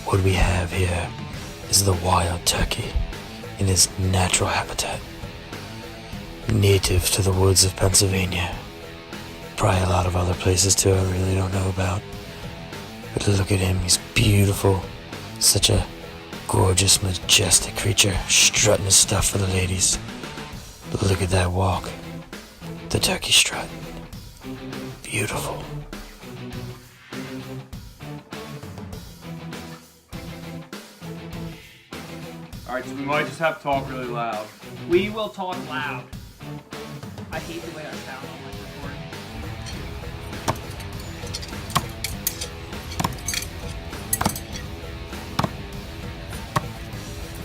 What we have here is the wild turkey in his natural habitat, native to the woods of Pennsylvania. Probably a lot of other places too I really don't know about. But look at him, he's beautiful. Such a gorgeous, majestic creature, strutting his stuff for the ladies. But look at that walk. The turkey strut. Beautiful. Alright, so we might just have to talk really loud. We will talk loud. I hate the way I sound on my recording.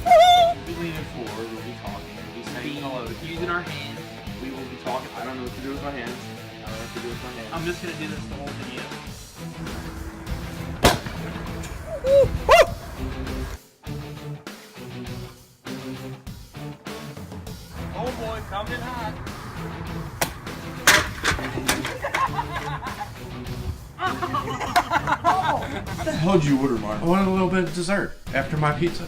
We'll be leaning forward, we'll be talking, we'll be saying hello to Using our hands. We will be talking. I don't know what to do with my hands. I don't know what to do with my hands. I'm just gonna do this the whole video. Oh boy, coming in hot. What the hell did you order, Mark? I wanted a little bit of dessert after my pizza.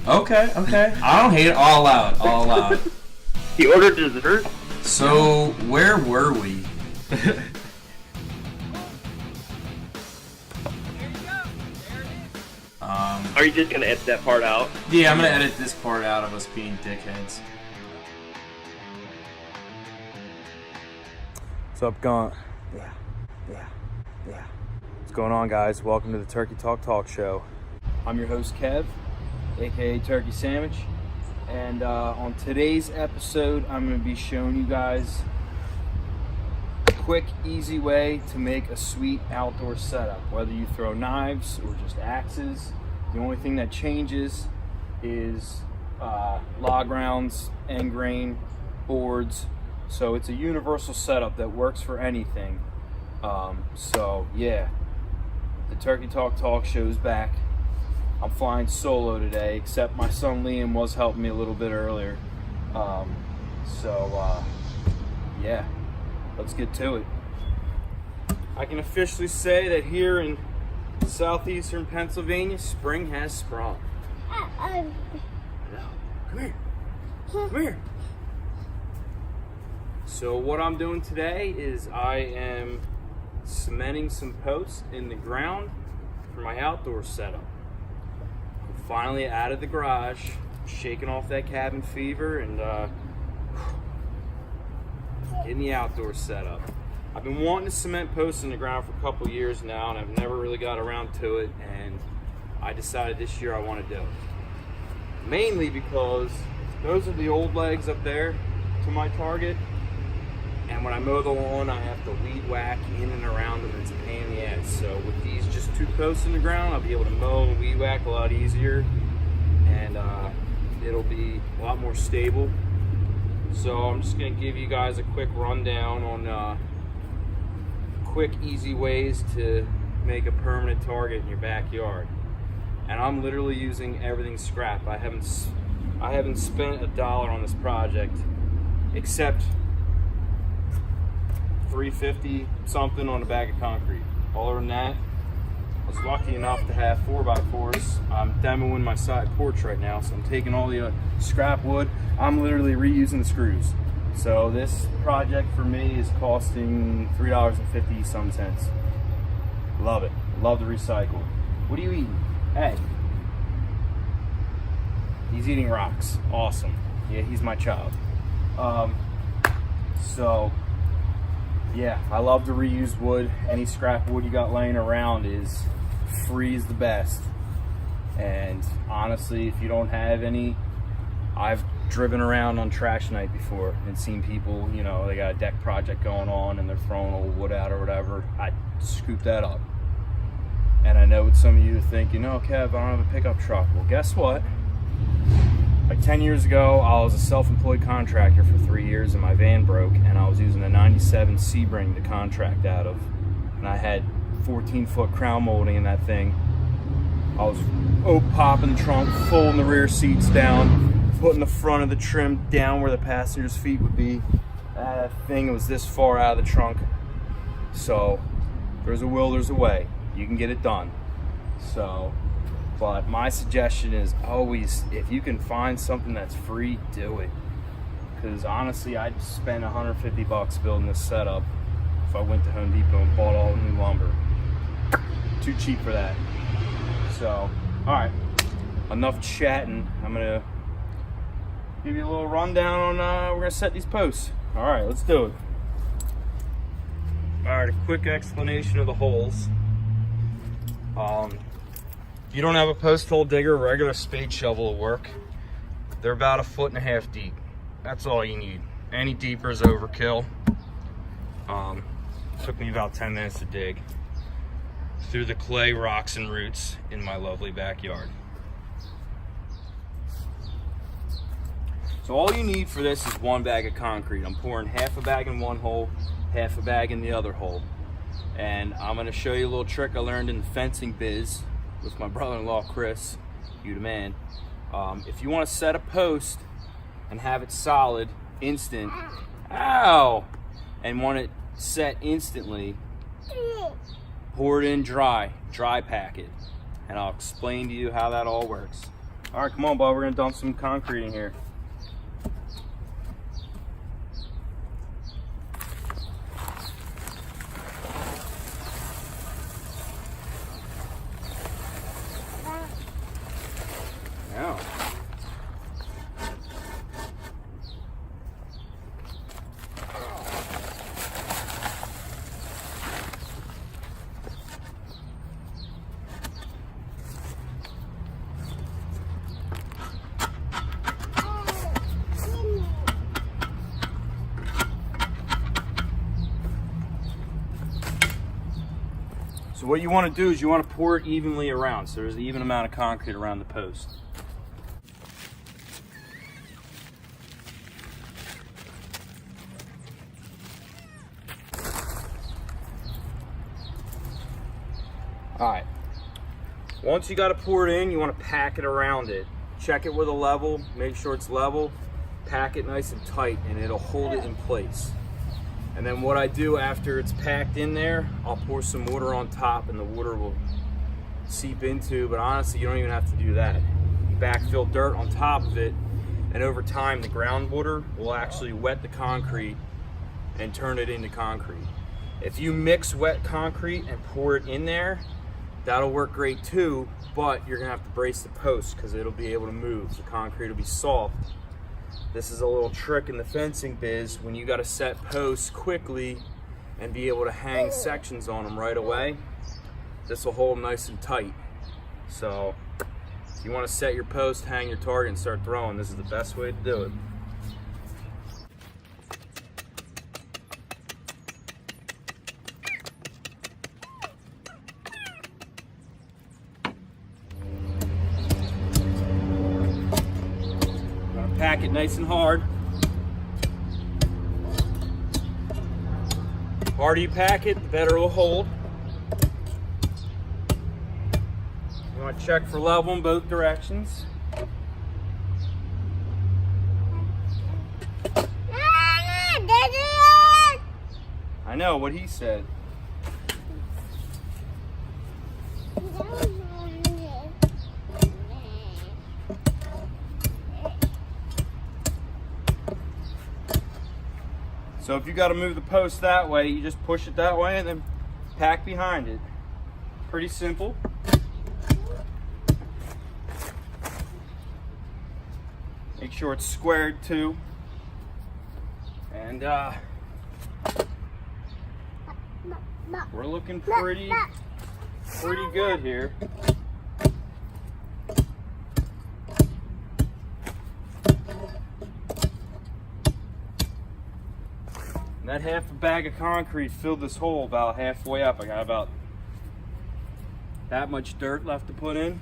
Okay. I don't hate it. All out. He ordered dessert? So, where were we? There you go. There it is. Are you just gonna edit that part out? Yeah, I'm gonna edit this part out of us being dickheads. What's up, going? Yeah. What's going on, guys? Welcome to the Turkey Talk Show. I'm your host, Kev, aka Turkey Sandwich, and on today's episode, I'm going to be showing you guys a quick, easy way to make a sweet outdoor setup. Whether you throw knives or just axes, the only thing that changes is log rounds, end grain, boards. So it's a universal setup that works for anything. So yeah, the Turkey Talk Show's back. I'm flying solo today, except my son Liam was helping me a little bit earlier. Yeah, let's get to it. I can officially say that here in southeastern Pennsylvania, spring has sprung. Hello. Come here. So what I'm doing today is I am cementing some posts in the ground for my outdoor setup. I'm finally out of the garage, shaking off that cabin fever and getting the outdoor setup. I've been wanting to cement posts in the ground for a couple years now, and I've never really got around to it, and I decided this year I want to do it. Mainly because those are the old legs up there to my target. And when I mow the lawn, I have to weed whack in and around them. It's a pain in the ass. So with these just 2 posts in the ground, I'll be able to mow and weed whack a lot easier. And it'll be a lot more stable. So I'm just going to give you guys a quick rundown on quick, easy ways to make a permanent target in your backyard. And I'm literally using everything scrap. I haven't spent $1 on this project, except $350 something on a bag of concrete. Other than that, I was lucky enough to have 4x4s. I'm demoing my side porch right now, so I'm taking all the scrap wood. I'm literally reusing the screws. So this project for me is costing $3.50 some cents. Love it. Love to recycle. What are you eating? Hey. He's eating rocks. Awesome. Yeah, he's my child. Yeah, I love to reuse wood. Any scrap wood you got laying around is free as the best. And honestly, if you don't have any, I've driven around on trash night before and seen people, you know, they got a deck project going on and they're throwing old wood out or whatever. I scoop that up. And I know what some of you think, you know, Kev, I don't have a pickup truck. Well, guess what? Like 10 years ago, I was a self-employed contractor for 3 years and my van broke and I was using a 97 Sebring to contract out of. And I had 14-foot crown molding in that thing. I was popping the trunk, folding the rear seats down, putting the front of the trim down where the passenger's feet would be. That thing was this far out of the trunk. So, there's a will, there's a way. You can get it done. So, But my suggestion is always, if you can find something that's free, do it. Because honestly, I'd spend $150 building this setup if I went to Home Depot and bought all new lumber. Too cheap for that. So, all right, enough chatting. I'm gonna give you a little rundown on, we're gonna set these posts. All right, let's do it. All right, a quick explanation of the holes. If you don't have a post hole digger, a regular spade shovel will work. They're about 1.5 feet deep. That's all you need. Any deeper is overkill. Took me about 10 minutes to dig through the clay, rocks, and roots in my lovely backyard. So all you need for this is 1 bag of concrete. I'm pouring half a bag in one hole, half a bag in the other hole. And I'm gonna show you a little trick I learned in the fencing biz with my brother-in-law, Chris, you the man. If you wanna set a post and have it solid, instant, ow, and want it set instantly, pour it in dry pack it. And I'll explain to you how that all works. All right, come on, Bob, we're gonna dump some concrete in here. Now, so what you want to do is you want to pour it evenly around, so there's an even amount of concrete around the post. All right, once you got it poured in, you want to pack it around it. Check it with a level, make sure it's level, pack it nice and tight, and it'll hold it in place. And then what I do after it's packed in there, I'll pour some water on top and the water will seep into, but honestly, you don't even have to do that. You backfill dirt on top of it, and over time, the groundwater will actually wet the concrete and turn it into concrete. If you mix wet concrete and pour it in there, that'll work great too, but you're gonna have to brace the post because it'll be able to move. The concrete will be soft. This is a little trick in the fencing biz when you gotta set posts quickly and be able to hang sections on them right away. This will hold them nice and tight. So if you wanna set your post, hang your target, and start throwing, this is the best way to do it. Pack it nice and hard. The harder you pack it, the better it will hold. You want to check for level in both directions. I know what he said. So if you got to move the post that way, you just push it that way and then pack behind it. Pretty simple. Make sure it's squared too. And we're looking pretty good here. That half a bag of concrete filled this hole about halfway up. I got about that much dirt left to put in.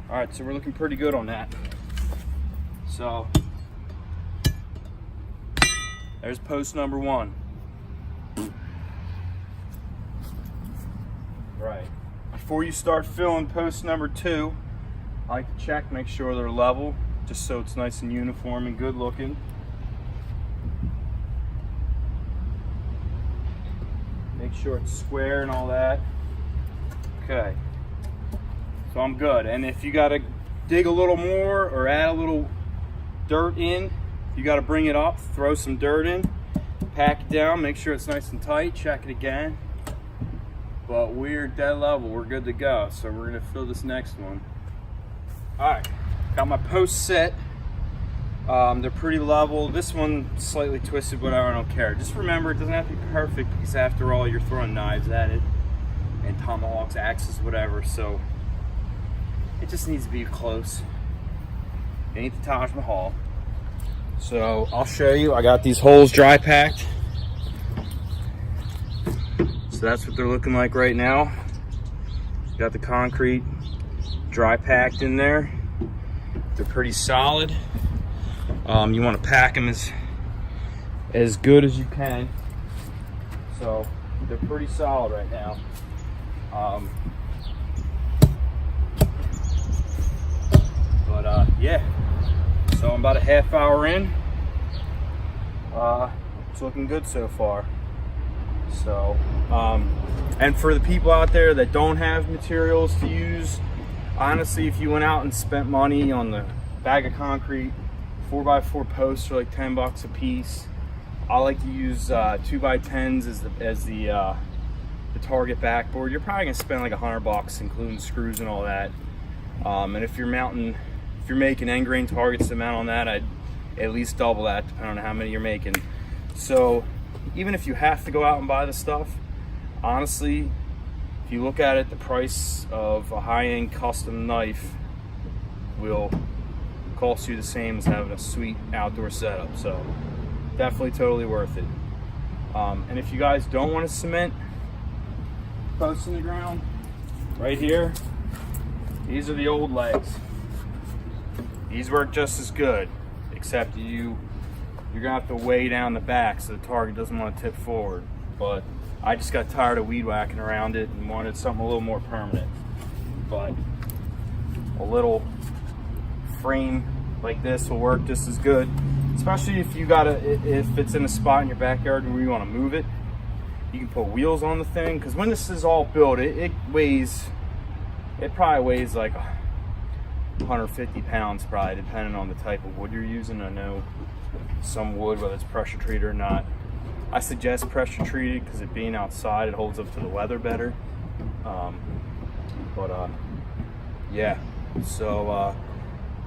All right, so we're looking pretty good on that. So there's post number 1. Right. Before you start filling post number 2, I like to check, make sure they're level, just so it's nice and uniform and good looking. Make make sure it's square and all that. Okay, so I'm good. And if you gotta dig a little more or add a little dirt in, you gotta bring it up, throw some dirt in, pack it down, make sure it's nice and tight, check it again. But we're dead level, we're good to go. So we're gonna fill this next one. All right, got my posts set. They're pretty level. This one slightly twisted, whatever, I don't care. Just remember, it doesn't have to be perfect because after all, you're throwing knives at it and tomahawks, axes, whatever. So it just needs to be close. It ain't the Taj Mahal. So I'll show you. I got these holes dry packed. So that's what they're looking like right now. Got the concrete dry packed in there. They're pretty solid. You want to pack them as good as you can. So they're pretty solid right now. Yeah. So I'm about a half hour in. It's looking good so far. So, and for the people out there that don't have materials to use, honestly, if you went out and spent money on the bag of concrete, 4x4 posts are like 10 bucks a piece. I like to use 2x10s as the target backboard. You're probably gonna spend like 100 bucks, including screws and all that. And if you're making end grain targets to mount on that, I'd at least double that, depending on how many you're making. So even if you have to go out and buy the stuff, honestly, if you look at it, the price of a high-end custom knife will cost you the same as having a sweet outdoor setup. So definitely totally worth it. And if you guys don't want to cement posts in the ground, right here, these are the old legs. These work just as good, except you're gonna have to weigh down the back so the target doesn't want to tip forward. But I just got tired of weed whacking around it and wanted something a little more permanent. But a little frame like this will work just as good, especially if if it's in a spot in your backyard where you want to move it. You can put wheels on the thing, because when this is all built, it probably weighs like 150 pounds probably, depending on the type of wood you're using. I know some wood, whether it's pressure treated or not, I suggest pressure treated because it being outside, it holds up to the weather better. Yeah, so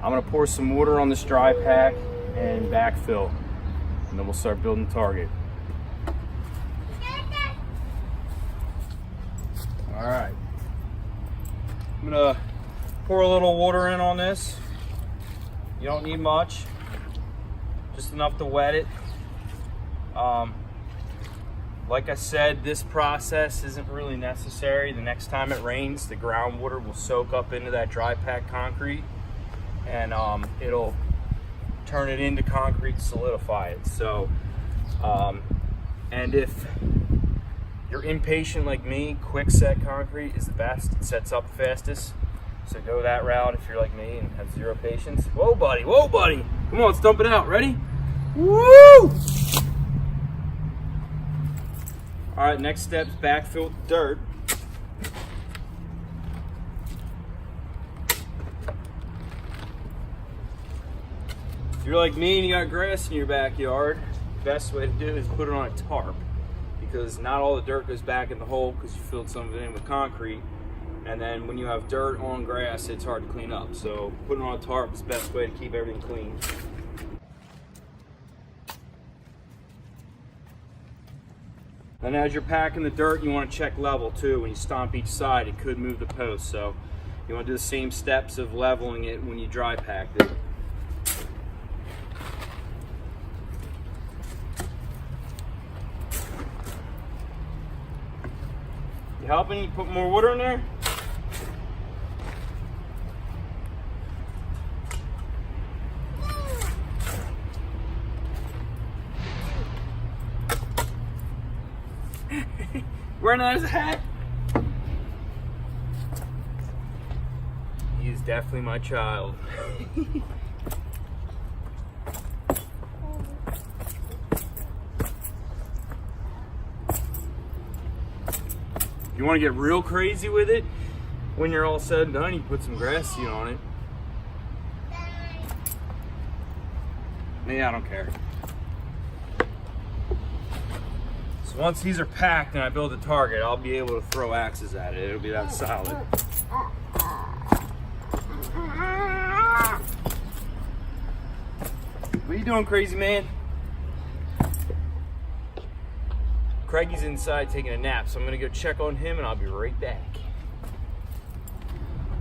I'm gonna pour some water on this dry pack and backfill, and then we'll start building the target. All right, I'm gonna pour a little water in on this. You don't need much, just enough to wet it. Like I said, this process isn't really necessary. The next time it rains, the groundwater will soak up into that dry packed concrete, and it'll turn it into concrete, solidify it. So, and if you're impatient like me, quick set concrete is the best. It sets up fastest. So go that route if you're like me and have zero patience. Whoa, buddy. Whoa, buddy. Come on, let's dump it out. Ready? Woo! All right, next step's backfill with dirt. If you're like me and you got grass in your backyard, the best way to do it is put it on a tarp, because not all the dirt goes back in the hole because you filled some of it in with concrete. And then when you have dirt on grass, it's hard to clean up. So putting it on a tarp is the best way to keep everything clean. Then as you're packing the dirt, you want to check level too. When you stomp each side, it could move the post. So you want to do the same steps of leveling it when you dry packed it. You helping? You put more water in there? Wearing that as a hat? He is definitely my child. you want to get real crazy with it, when you're all said and done, you put some grass seed on it. Me, I don't care. So once these are packed and I build a target, I'll be able to throw axes at it. It'll be that solid. What are you doing, crazy man? Craigie's inside taking a nap, so I'm gonna go check on him and I'll be right back.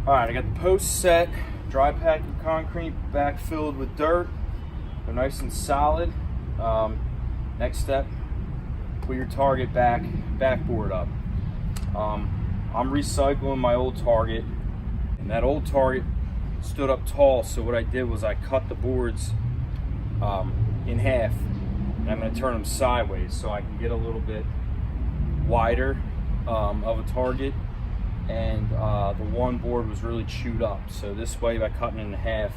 All right, I got the posts set, dry packed with concrete, back filled with dirt. They're nice and solid. Next step, put your target backboard up. I'm recycling my old target, and that old target stood up tall, so what I did was I cut the boards in half, and I'm going to turn them sideways so I can get a little bit wider of a target. And the one board was really chewed up, so this way, by cutting it in half,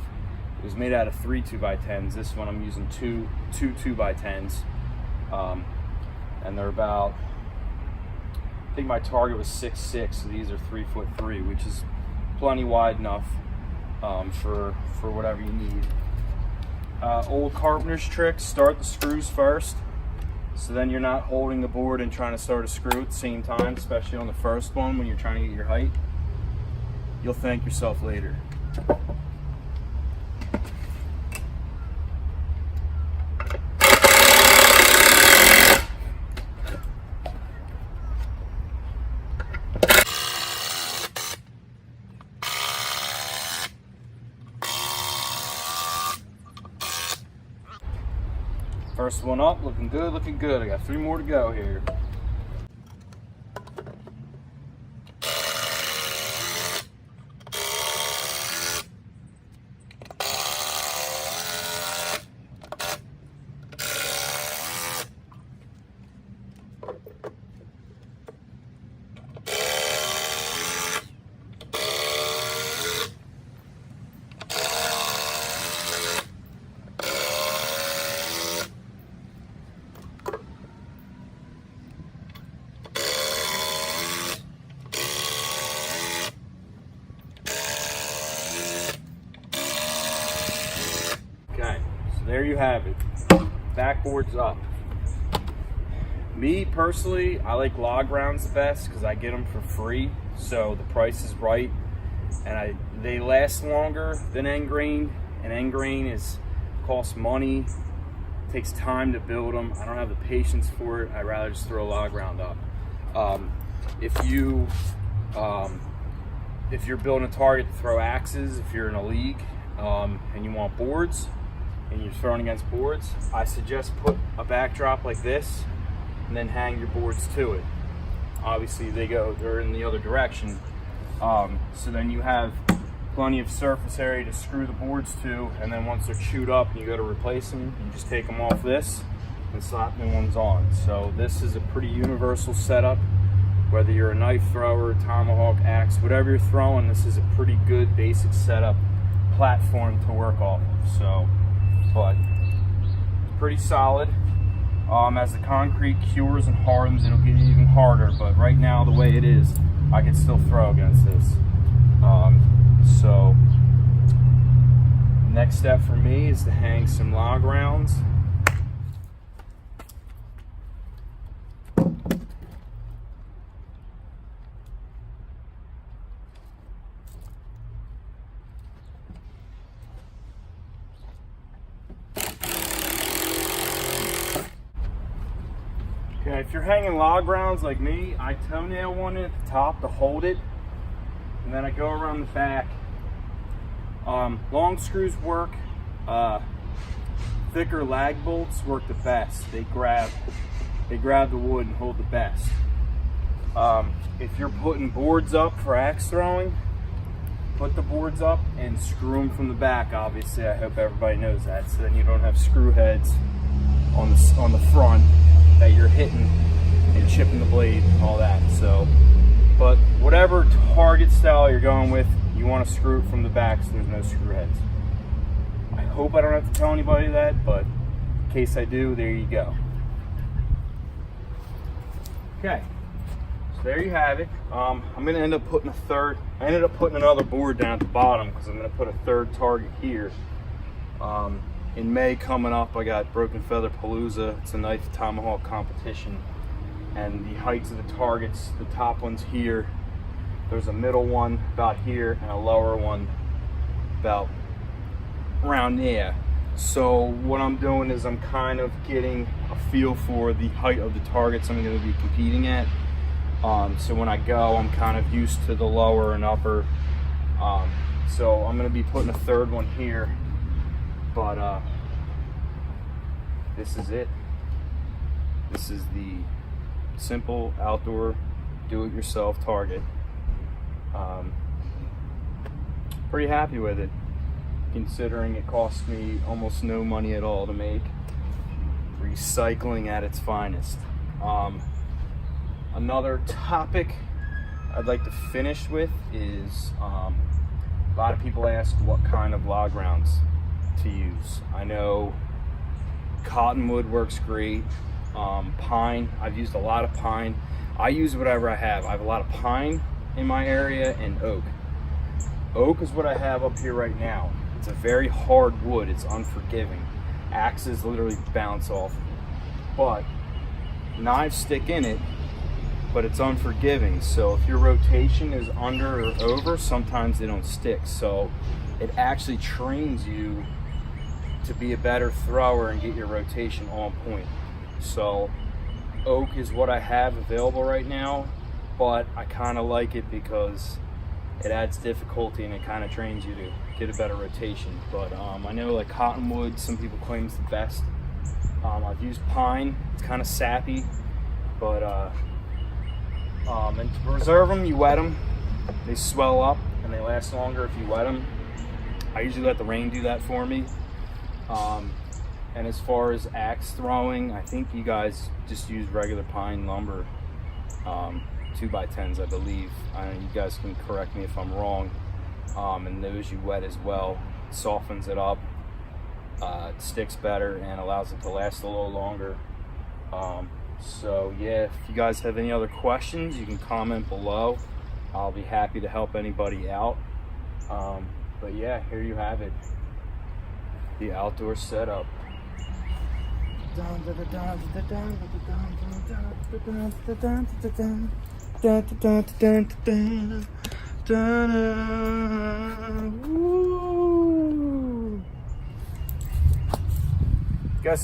it was made out of 3 2x10s. This one I'm using two 2x10s, and they're about, I think my target was 6'6", so these are 3'3", which is plenty wide enough for whatever you need. Old carpenter's trick: start the screws first, so then you're not holding the board and trying to start a screw at the same time, especially on the first one when you're trying to get your height. You'll thank yourself later. First one up, looking good, looking good. I got 3 more to go here. There you have it. Backboard's up. Me personally, I like log rounds the best because I get them for free, so the price is right, and they last longer than end grain. And end grain costs money, takes time to build them. I don't have the patience for it. I'd rather just throw a log round up. If you're building a target to throw axes, if you're in a league and you want boards, and you're throwing against boards, I suggest put a backdrop like this and then hang your boards to it. Obviously they're in the other direction, so then you have plenty of surface area to screw the boards to, and then once they're chewed up and you go to replace them, you just take them off this and slap new ones on. So this is a pretty universal setup. Whether you're a knife thrower, tomahawk, axe, whatever you're throwing, this is a pretty good basic setup platform to work off of. So, but it's pretty solid. As the concrete cures and hardens, it'll get even harder, but right now, the way it is, I can still throw against this. So next step for me is to hang some log rounds. Okay, if you're hanging log rounds like me, I toenail one at the top to hold it, and then I go around the back. Long screws work. Thicker lag bolts work the best. They grab the wood and hold the best. If you're putting boards up for axe throwing, put the boards up and screw them from the back. Obviously, I hope everybody knows that, so then you don't have screw heads on the front that you're hitting and chipping the blade and all that. So, but whatever target style you're going with, you want to screw it from the back so there's no screw heads. I hope I don't have to tell anybody that, but in case I do, there you go. Okay, So there you have it. I'm gonna end up putting I ended up putting another board down at the bottom because I'm gonna put a third target here. In May coming up, I got Broken Feather Palooza. It's a knife tomahawk competition. And the heights of the targets, the top one's here. There's a middle one about here and a lower one about around there. So what I'm doing is I'm kind of getting a feel for the height of the targets I'm going to be competing at. So when I go, I'm kind of used to the lower and upper. So I'm going to be putting a third one here, but this is it. This is the simple outdoor do-it-yourself target. Pretty happy with it, considering it cost me almost no money at all to make. Recycling at its finest. Another topic I'd like to finish with is a lot of people ask what kind of log rounds to use. I know cottonwood works great. Pine, I've used a lot of pine. I use whatever I have. I have a lot of pine in my area and oak. Oak is what I have up here right now. It's a very hard wood. It's unforgiving. Axes literally bounce off. But knives stick in it, but it's unforgiving. So if your rotation is under or over, sometimes they don't stick. So it actually trains you to be a better thrower and get your rotation on point. So oak is what I have available right now, but I kind of like it because it adds difficulty and it kind of trains you to get a better rotation. But I know like cottonwood, some people claim it's the best. I've used pine. It's kind of sappy, but and to preserve them, you wet them. They swell up and they last longer if you wet them. I usually let the rain do that for me. And as far as axe throwing, I think you guys just use regular pine lumber, 2x10s, I believe. You guys can correct me if I'm wrong. And those you wet as well. It softens it up, it sticks better, and allows it to last a little longer. So yeah, if you guys have any other questions, you can comment below. I'll be happy to help anybody out. But yeah, here you have it. The outdoor setup. Guys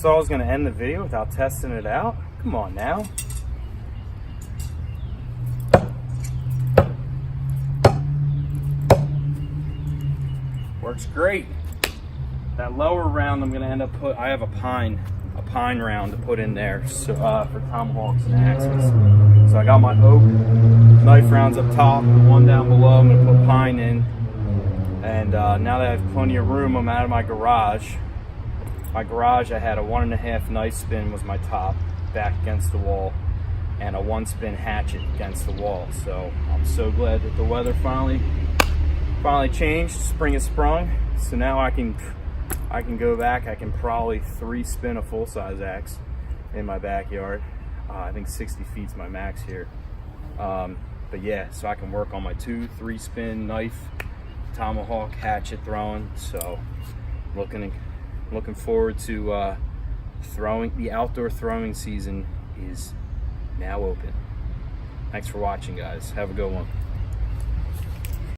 thought I was gonna end the video without testing it out? Come on now. Works great. That lower round I'm gonna end up I have a pine round to put in there, so for tomahawks and axes. So I got my oak knife rounds up top, the one down below I'm gonna put pine in. And now that I have plenty of room, I'm out of my garage. My garage, I had a 1.5 knife spin was my top, back against the wall, and a 1-spin hatchet against the wall. So I'm so glad that the weather finally changed. Spring has sprung, so now I can go back. I can probably 3-spin a full-size axe in my backyard. I think 60 feet's my max here. But yeah, so I can work on my 2-3 spin knife, tomahawk, hatchet throwing. So looking forward to throwing. The outdoor throwing season is now open. Thanks for watching, guys. Have a good one.